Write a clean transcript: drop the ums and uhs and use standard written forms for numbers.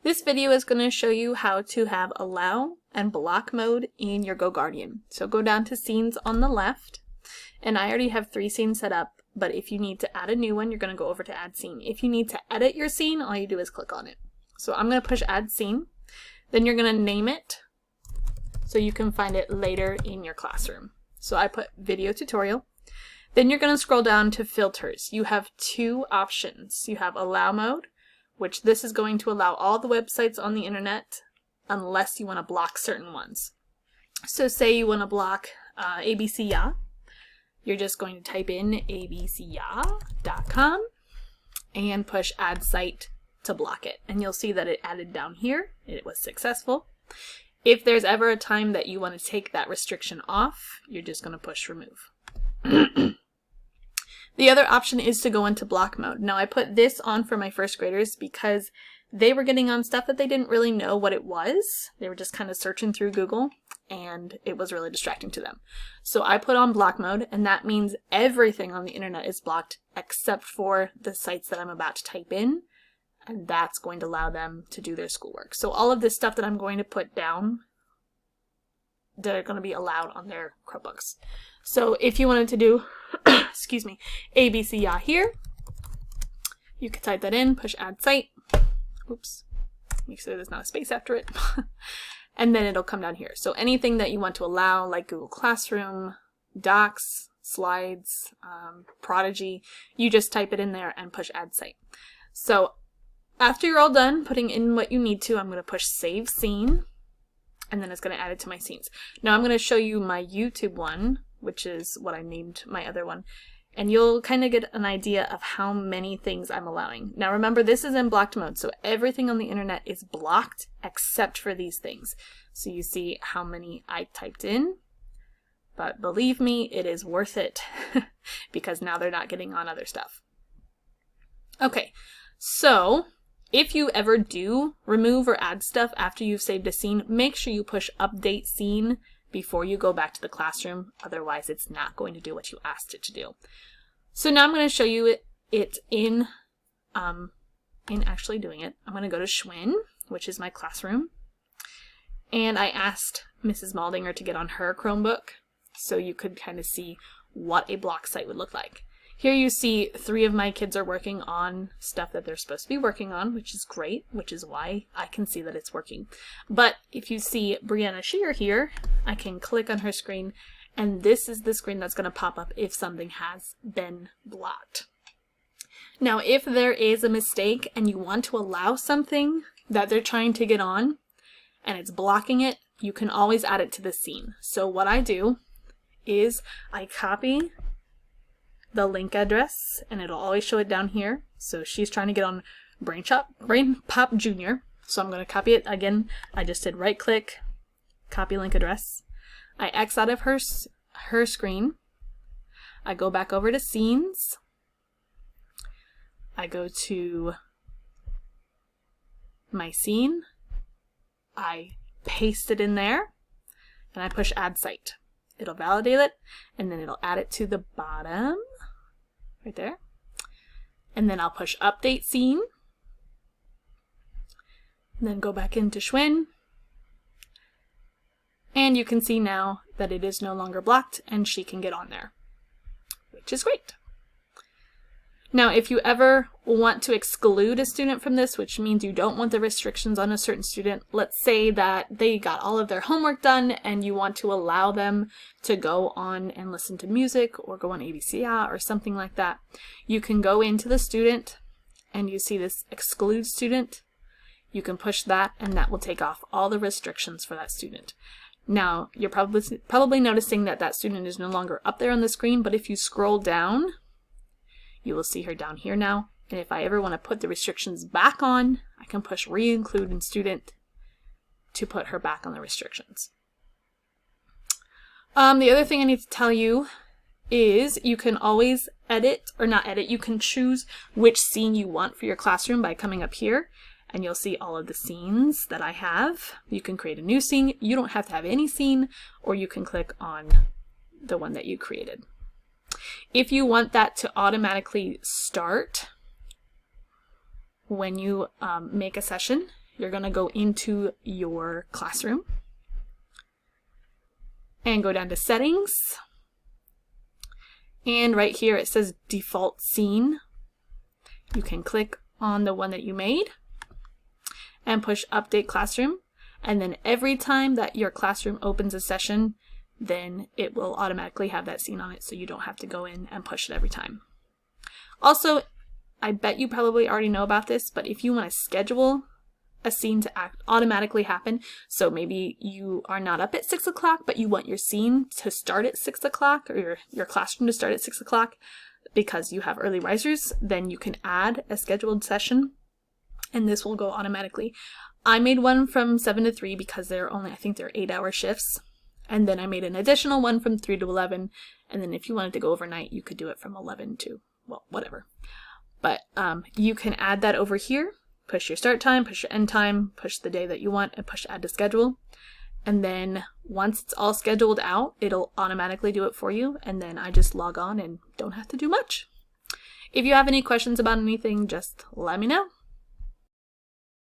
This video is going to show you how to have allow and block mode in your GoGuardian. So go down to scenes on the left, and I already have 3 scenes set up, but if you need to add a new one, you're going to go over to add scene. If you need to edit your scene, all you do is click on it. So I'm going to push add scene, then you're going to name it so you can find it later in your classroom. So I put video tutorial. Then you're going to scroll down to filters. You have 2 options. You have allow mode, which this is going to allow all the websites on the internet unless you want to block certain ones. So say you want to block ABC you're just going to type in abcya.com and push add site to block it. And you'll see that it added down here. It was successful. If there's ever a time that you want to take that restriction off, you're just going to push remove. The other option is to go into block mode. Now I put this on for my first graders because they were getting on stuff that they didn't really know what it was. They were just kind of searching through Google and it was really distracting to them. So I put on block mode, and that means everything on the internet is blocked except for the sites that I'm about to type in, and that's going to allow them to do their schoolwork. So all of this stuff that I'm going to put down, they're going to be allowed on their Chromebooks. So if you wanted to do, excuse me, ABC here, you could type that in, push add site, oops, make sure there's not a space after it, and then it'll come down here. So anything that you want to allow, like Google Classroom, Docs, Slides, Prodigy, you just type it in there and push add site. So after you're all done putting in what you need to, I'm going to push save scene, and then it's going to add it to my scenes. Now I'm going to show you my YouTube one, which is what I named my other one, and you'll kind of get an idea of how many things I'm allowing. Now remember, this is in blocked mode, so everything on the internet is blocked except for these things. So you see how many I typed in, but believe me, it is worth it because now they're not getting on other stuff. Okay, so if you ever do remove or add stuff after you've saved a scene, make sure you push update scene before you go back to the classroom. Otherwise, it's not going to do what you asked it to do. So now I'm going to show you it in actually doing it. I'm going to go to Schwinn, which is my classroom. And I asked Mrs. Maldinger to get on her Chromebook so you could kind of see what a block site would look like. Here you see 3 of my kids are working on stuff that they're supposed to be working on, which is great, which is why I can see that it's working. But if you see Brianna Shear here, I can click on her screen, and this is the screen that's going to pop up if something has been blocked. Now, if there is a mistake and you want to allow something that they're trying to get on, and it's blocking it, you can always add it to the scene. So what I do is I copy the link address, and it'll always show it down here. So she's trying to get on Brain Pop Junior. So I'm going to copy it again. I just did right click, copy link address. I X out of her screen. I go back over to scenes. I go to my scene. I paste it in there, and I push add site. It'll validate it, and then it'll add it to the bottom, right there. And then I'll push update scene, and then go back into Schwinn. And you can see now that it is no longer blocked, and she can get on there, which is great. Now, if you ever want to exclude a student from this, which means you don't want the restrictions on a certain student, let's say that they got all of their homework done and you want to allow them to go on and listen to music or go on ABCA or something like that, you can go into the student and you see this exclude student. You can push that, and that will take off all the restrictions for that student. Now, you're probably noticing that that student is no longer up there on the screen, but if you scroll down, you will see her down here now. And if I ever want to put the restrictions back on, I can push re-include in student to put her back on the restrictions. The other thing I need to tell you is you can always edit, or not edit, you can choose which scene you want for your classroom by coming up here, and you'll see all of the scenes that I have. You can create a new scene. You don't have to have any scene, or you can click on the one that you created. If you want that to automatically start when you make a session, you're going to go into your classroom and go down to settings. And right here it says default scene. You can click on the one that you made and push update classroom. And then every time that your classroom opens a session, then it will automatically have that scene on it, so you don't have to go in and push it every time. Also, I bet you probably already know about this, but if you want to schedule a scene to automatically happen, so maybe you are not up at 6 o'clock, but you want your scene to start at 6 o'clock, or your classroom to start at 6 o'clock because you have early risers, then you can add a scheduled session, and this will go automatically. I made one from 7 to 3 because they're only, I think they're 8-hour shifts. And then I made an additional one from 3 to 11. And then if you wanted to go overnight, you could do it from 11 to, well, whatever. But you can add that over here. Push your start time, push your end time, push the day that you want, and push add to schedule. And then once it's all scheduled out, it'll automatically do it for you. And then I just log on and don't have to do much. If you have any questions about anything, just let me know.